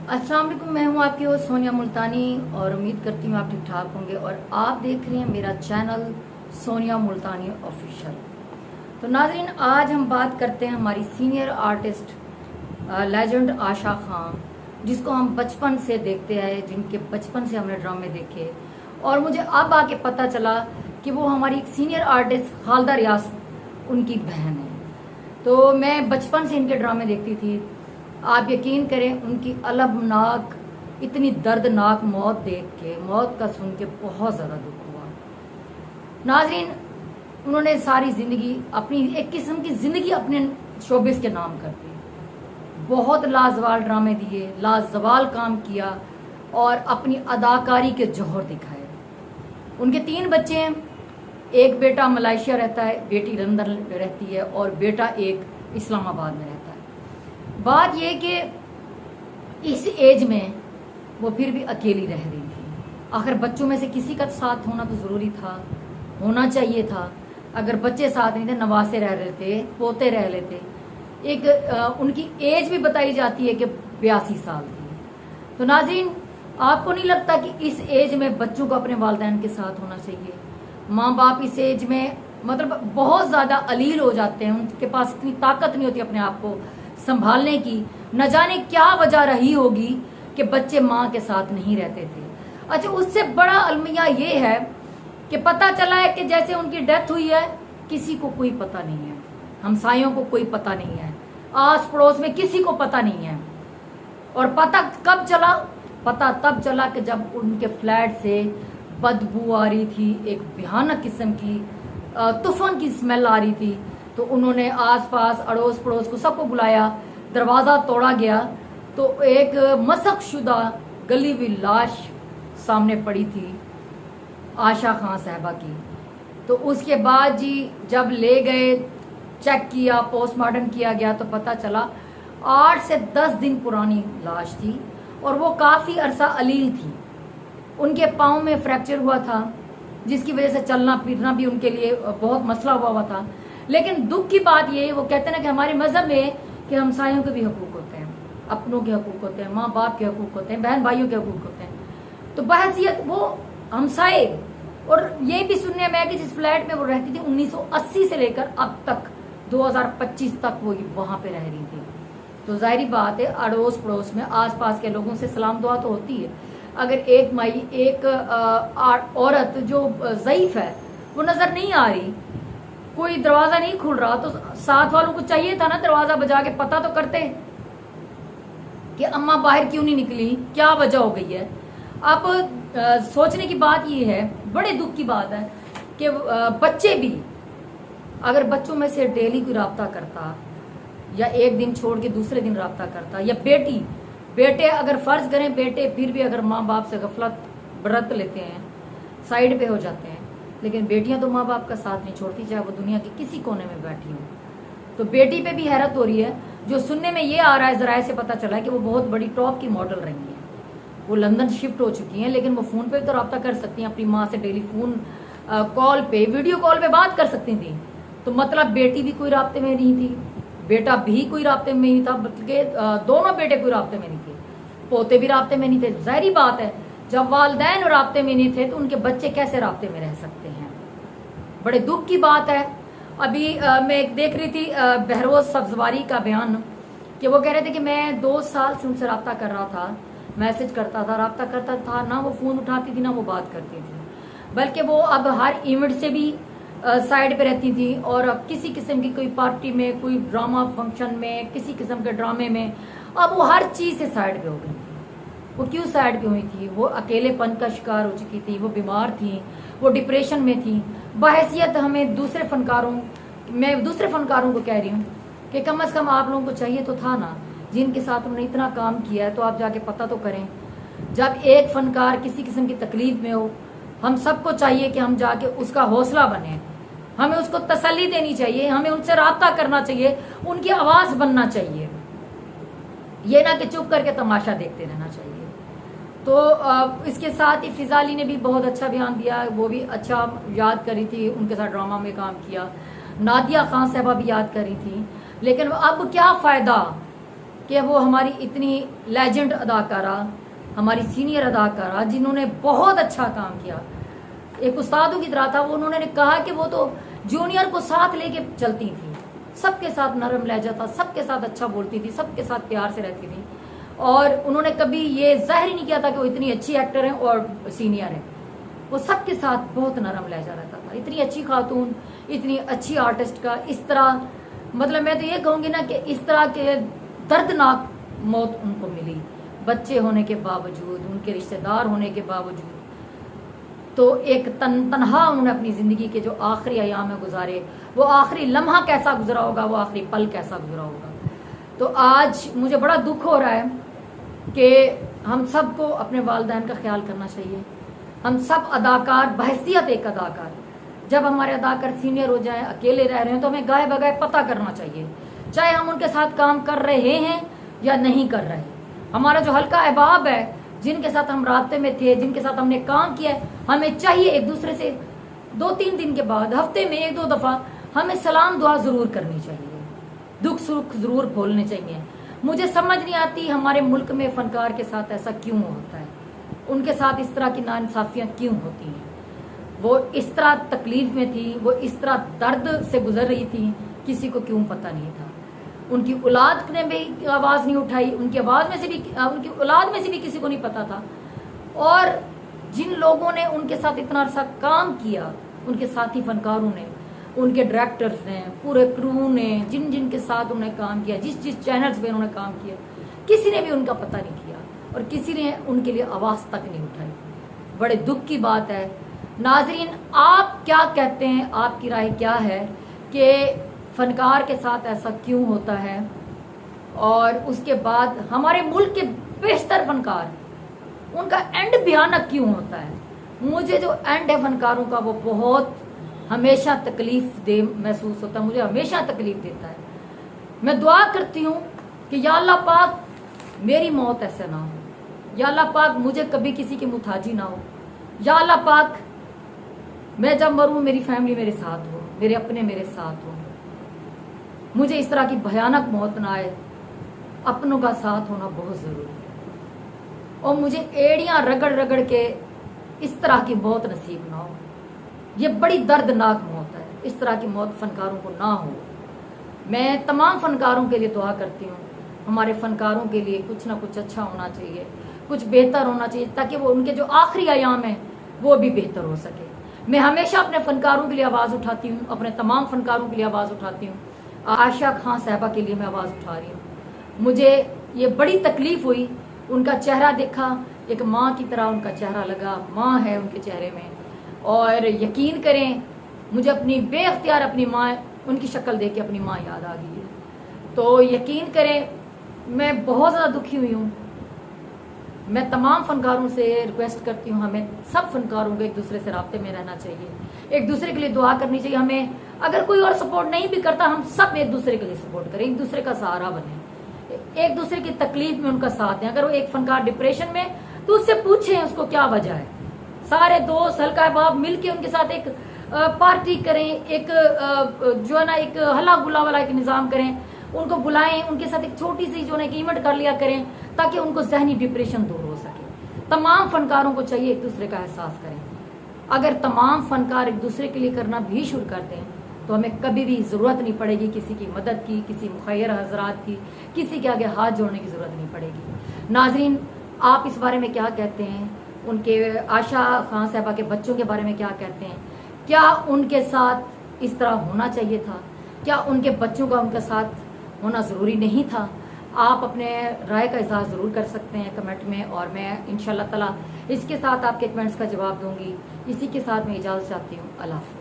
अस्सलाम वालेकुम, मैं हूं आपकी होस्ट सोनिया मुल्तानी और उम्मीद करती हूं आप ठीक ठाक होंगे और आप देख रहे हैं मेरा चैनल सोनिया मुल्तानी ऑफिशियल। तो नाज़रीन, आज हम बात करते हैं हमारी सीनियर आर्टिस्ट लेजेंड आशा खान, जिसको हम बचपन से देखते आए, जिनके बचपन से हमने ड्रामे देखे और मुझे अब आके पता चला कि वो हमारी सीनियर आर्टिस्ट खालदा रियाज उनकी बहन है। तो मैं बचपन से इनके ड्रामे देखती थी। आप यकीन करें, उनकी अलमनाक इतनी दर्दनाक मौत देख के, मौत का सुन के बहुत ज़्यादा दुख हुआ। नाज़रीन, उन्होंने सारी ज़िंदगी अपनी एक किस्म की ज़िंदगी अपने शोबिस के नाम कर दी। बहुत लाजवाल ड्रामे दिए, लाजवाल काम किया और अपनी अदाकारी के जौहर दिखाए। उनके 3 बच्चे हैं। एक बेटा मलेशिया रहता है, बेटी लंदन रहती है और बेटा एक इस्लामाबाद में रहता है। बात यह कि इस एज में वो फिर भी अकेली रह रही थी। आखिर बच्चों में से किसी का साथ होना तो ज़रूरी था, होना चाहिए था। अगर बच्चे साथ नहीं थे, नवासे रह रहे थे, पोते रह लेते। एक उनकी एज भी बताई जाती है कि 82 साल थी। तो नाज़रीन, आपको नहीं लगता कि इस एज में बच्चों को अपने वालिदैन के साथ होना चाहिए? माँ बाप इस एज में मतलब बहुत ज़्यादा अलील हो जाते हैं, उनके पास इतनी ताकत नहीं होती अपने आप को संभालने की। न जाने क्या वजह रही होगी कि बच्चे माँ के साथ नहीं रहते थे। अच्छा, उससे बड़ा अलमिया ये है कि पता चला है कि जैसे उनकी डेथ हुई है, किसी को कोई पता नहीं है, हमसायों को कोई पता नहीं है, आस पड़ोस में किसी को पता नहीं है। और पता कब चला? पता तब चला कि जब उनके फ्लैट से बदबू आ रही थी, एक भयानक किस्म की तूफान की स्मेल आ रही थी। तो उन्होंने आसपास अड़ोस पड़ोस को सबको बुलाया, दरवाज़ा तोड़ा गया तो एक मसक शुदा गली हुई लाश सामने पड़ी थी आशा खान साहबा की। तो उसके बाद जी जब ले गए, चेक किया, पोस्टमार्टम किया गया तो पता चला 8 से 10 दिन पुरानी लाश थी और वो काफ़ी अरसा अलील थी। उनके पाँव में फ्रैक्चर हुआ था, जिसकी वजह से चलना फिरना भी उनके लिए बहुत मसला हुआ था। लेकिन दुख की बात ये, वो कहते हैं ना कि हमारे मजहब में कि हमसायों के भी हकूक होते हैं, अपनों के हकूक होते हैं, माँ बाप के हकूक होते हैं, बहन भाइयों के हकूक होते हैं। तो बहसियत वो हमसाए। और ये भी सुनने में है कि जिस फ्लैट में वो रहती थी 1980 से लेकर अब तक 2025 तक वो वहां पे रह रही थी। तो जाहिर बात है, अड़ोस पड़ोस में आसपास के लोगों से सलाम दुआ तो होती है। अगर एक माई, एक औरत जो ज़ईफ है, वो नजर नहीं आ रही, कोई दरवाजा नहीं खुल रहा, तो साथ वालों को चाहिए था ना दरवाजा बजा के पता तो करते कि अम्मा बाहर क्यों नहीं निकली, क्या वजह हो गई है। अब सोचने की बात ये है, बड़े दुख की बात है कि बच्चे भी, अगर बच्चों में से डेली कोई राब्ता करता या एक दिन छोड़ के दूसरे दिन राब्ता करता, या बेटे अगर फर्ज करें, बेटे फिर भी अगर माँ बाप से गफलत बरत लेते हैं, साइड पे हो जाते हैं, लेकिन बेटियां तो माँ बाप का साथ नहीं छोड़ती, चाहे वो दुनिया के किसी कोने में बैठी हो। तो बेटी पे भी हैरत हो रही है। जो सुनने में ये आ रहा है, जराये से पता चला है कि वो बहुत बड़ी टॉप की मॉडल रही हैं, वो लंदन शिफ्ट हो चुकी हैं, लेकिन वो फ़ोन पे तो रब्ता कर सकती हैं अपनी माँ से, डेली फ़ोन कॉल पे, वीडियो कॉल पे बात कर सकती थी। तो मतलब बेटी भी कोई राब्ते में नहीं थी, बेटा भी कोई राब्ते में नहीं था, बल्कि दोनों बेटे कोई राब्ते में नहीं थे, पोते भी राब्ते में नहीं थे। जाहिर बात है, जब वालिदैन राब्ते में नहीं थे तो उनके बच्चे कैसे राब्ते में रह सकते हैं? बड़े दुख की बात है। अभी मैं देख रही थी बहरोज सब्जवारी का बयान कि वो कह रहे थे कि मैं 2 साल से उनसे रब्ता कर रहा था, मैसेज करता था, रब्ता करता था, ना वो फ़ोन उठाती थी ना वो बात करती थी, बल्कि वो अब हर इवेंट से भी साइड पे रहती थी। और किसी किस्म की कोई पार्टी में, कोई ड्रामा फंक्शन में, किसी किस्म के ड्रामे में, अब वो हर चीज़ से साइड पे हो गई थी। वो क्यों साइड पे हुई थी? वो अकेलेपन का शिकार हो चुकी थी, वो बीमार थी, वो डिप्रेशन में थी। बहैसियत हमें दूसरे फनकारों, मैं दूसरे फनकारों को कह रही हूँ कि कम से कम आप लोगों को चाहिए तो था ना, जिनके साथ उन्होंने इतना काम किया है, तो आप जाके पता तो करें। जब एक फनकार किसी किस्म की तकलीफ में हो, हम सबको चाहिए कि हम जाके उसका हौसला बने, हमें उसको तसल्ली देनी चाहिए, हमें उनसे राब्ता करना चाहिए, उनकी आवाज़ बनना चाहिए, ये ना कि चुप करके तमाशा देखते रहना चाहिए। तो इसके साथ ही फिजाली ने भी बहुत अच्छा बयान दिया, वो भी अच्छा याद करी थी, उनके साथ ड्रामा में काम किया। नादिया खान साहबा भी याद करी थी। लेकिन अब क्या फ़ायदा کہ وہ ہماری اتنی لیجنڈ اداکارہ، ہماری سینئر اداکارہ جنہوں نے بہت اچھا کام کیا، ایک استادوں کی طرح تھا وہ، انہوں نے کہا کہ وہ تو جونیئر کو ساتھ لے کے چلتی تھی، سب کے ساتھ نرم لہجہ تھا، سب کے ساتھ اچھا بولتی تھی، سب کے ساتھ پیار سے رہتی تھی، اور انہوں نے کبھی یہ ظاہر ہی نہیں کیا تھا کہ وہ اتنی اچھی ایکٹر ہیں اور سینئر ہیں، وہ سب کے ساتھ بہت نرم لہجہ رہتا تھا، اتنی اچھی خاتون، اتنی اچھی آرٹسٹ کا اس طرح، مطلب میں تو یہ کہوں گی نا کہ اس طرح کے دردناک موت ان کو ملی، بچے ہونے کے باوجود، ان کے رشتہ دار ہونے کے باوجود، تو ایک تنہا انہوں نے اپنی زندگی کے جو آخری ایام گزارے، وہ آخری لمحہ کیسا گزرا ہوگا، وہ آخری پل کیسا گزرا ہوگا۔ تو آج مجھے بڑا دکھ ہو رہا ہے کہ ہم سب کو اپنے والدین کا خیال کرنا چاہیے، ہم سب اداکار بحیثیت ایک اداکار، جب ہمارے اداکار سینئر ہو جائیں، اکیلے رہ رہے ہیں، تو ہمیں گائے بگائے پتہ کرنا چاہیے، چاہے ہم ان کے ساتھ کام کر رہے ہیں یا نہیں کر رہے۔ ہمارا جو حلقہ احباب ہے، جن کے ساتھ ہم رابطے میں تھے، جن کے ساتھ ہم نے کام کیا ہے، ہمیں چاہیے ایک دوسرے سے 2-3 دن کے بعد، ہفتے میں 1-2 دفعہ ہمیں سلام دعا ضرور کرنی چاہیے، دکھ سکھ ضرور بھولنے چاہیے۔ مجھے سمجھ نہیں آتی ہمارے ملک میں فنکار کے ساتھ ایسا کیوں ہوتا ہے، ان کے ساتھ اس طرح کی ناانصافیاں کیوں ہوتی ہیں۔ وہ اس طرح تکلیف میں تھی، وہ اس طرح درد سے گزر رہی تھی، کسی کو کیوں پتہ نہیں تھا۔ ان کی اولاد نے بھی آواز نہیں اٹھائی، ان کی اولاد میں سے بھی کسی کو نہیں پتا تھا، اور جن لوگوں نے ان کے ساتھ اتنا عرصہ کام کیا، ان کے ساتھی فنکاروں نے، ان کے ڈائریکٹرز نے، پورے کرو نے، جن کے ساتھ انہوں نے کام کیا، جس چینلز پہ انہوں نے کام کیا، کسی نے بھی ان کا پتہ نہیں کیا اور کسی نے ان کے لیے آواز تک نہیں اٹھائی۔ بڑے دکھ کی بات ہے۔ ناظرین، آپ کیا کہتے ہیں، آپ کی رائے کیا ہے کہ فنکار کے ساتھ ایسا کیوں ہوتا ہے، اور اس کے بعد ہمارے ملک کے بیشتر فنکار، ان کا اینڈ بھیانک کیوں ہوتا ہے؟ مجھے جو اینڈ ہے فنکاروں کا، وہ بہت ہمیشہ تکلیف دہ محسوس ہوتا ہے، مجھے ہمیشہ تکلیف دیتا ہے۔ میں دعا کرتی ہوں کہ یا اللہ پاک میری موت ایسے نہ ہو، یا اللہ پاک مجھے کبھی کسی کی محتاجی نہ ہو، یا اللہ پاک میں جب مروں میری فیملی میرے ساتھ ہو، میرے اپنے میرے ساتھ ہو، مجھے اس طرح کی بھیانک موت نہ آئے۔ اپنوں کا ساتھ ہونا بہت ضروری ہے، اور مجھے ایڑیاں رگڑ رگڑ کے اس طرح کی موت نصیب نہ ہو۔ یہ بڑی دردناک موت ہے، اس طرح کی موت فنکاروں کو نہ ہو۔ میں تمام فنکاروں کے لیے دعا کرتی ہوں، ہمارے فنکاروں کے لیے کچھ نہ کچھ اچھا ہونا چاہیے، کچھ بہتر ہونا چاہیے، تاکہ وہ ان کے جو آخری ایام ہیں وہ بھی بہتر ہو سکے۔ میں ہمیشہ اپنے فنکاروں کے لیے آواز اٹھاتی ہوں، اپنے تمام فنکاروں کے لیے آواز اٹھاتی ہوں۔ عائشہ خان صاحبہ کے لیے میں آواز اٹھا رہی ہوں۔ مجھے یہ بڑی تکلیف ہوئی، ان کا چہرہ دیکھا، ایک ماں کی طرح ان کا چہرہ لگا، ماں ہے ان کے چہرے میں، اور یقین کریں مجھے اپنی بے اختیار اپنی ماں، ان کی شکل دیکھ کے اپنی ماں یاد آ گئی ہے۔ تو یقین کریں میں بہت زیادہ دکھی ہوئی ہوں۔ میں تمام فنکاروں سے ریکویسٹ کرتی ہوں، ہمیں سب فنکاروں کو ایک دوسرے سے رابطے میں رہنا چاہیے، ایک دوسرے کے لیے دعا کرنی چاہیے۔ ہمیں اگر کوئی اور سپورٹ نہیں بھی کرتا، ہم سب ایک دوسرے کے لیے سپورٹ کریں، ایک دوسرے کا سہارا بنیں، ایک دوسرے کی تکلیف میں ان کا ساتھ دیں۔ اگر وہ ایک فنکار ڈپریشن میں، تو اس سے پوچھیں اس کو کیا وجہ ہے، سارے دوست حلقہ احباب مل کے ان کے ساتھ ایک پارٹی کریں، ایک جو ہے نا ایک ہلا گلا والا ایک نظام کریں، ان کو بلائیں، ان کے ساتھ ایک چھوٹی سی جو ہے ایک ایونٹ کر لیا کریں، تاکہ ان کو ذہنی ڈپریشن دور ہو سکے۔ تمام فنکاروں کو چاہیے ایک دوسرے کا احساس کریں۔ اگر تمام فنکار ایک دوسرے کے لیے کرنا بھی شروع کر دیں، تو ہمیں کبھی بھی ضرورت نہیں پڑے گی کسی کی مدد کی، کسی مخیر حضرات کی، کسی کے آگے ہاتھ جوڑنے کی ضرورت نہیں پڑے گی۔ ناظرین، آپ اس بارے میں کیا کہتے ہیں؟ ان کے عائشہ خان صاحبہ کے بچوں کے بارے میں کیا کہتے ہیں؟ کیا ان کے ساتھ اس طرح ہونا چاہیے تھا؟ کیا ان کے بچوں کا ان کے ساتھ ہونا ضروری نہیں تھا؟ آپ اپنے رائے کا اظہار ضرور کر سکتے ہیں کمنٹ میں، اور میں انشاءاللہ تعالی اس کے ساتھ آپ کے کمنٹس کا جواب دوں گی۔ اسی کے ساتھ میں اجازت چاہتی ہوں۔ اللہ حافظ۔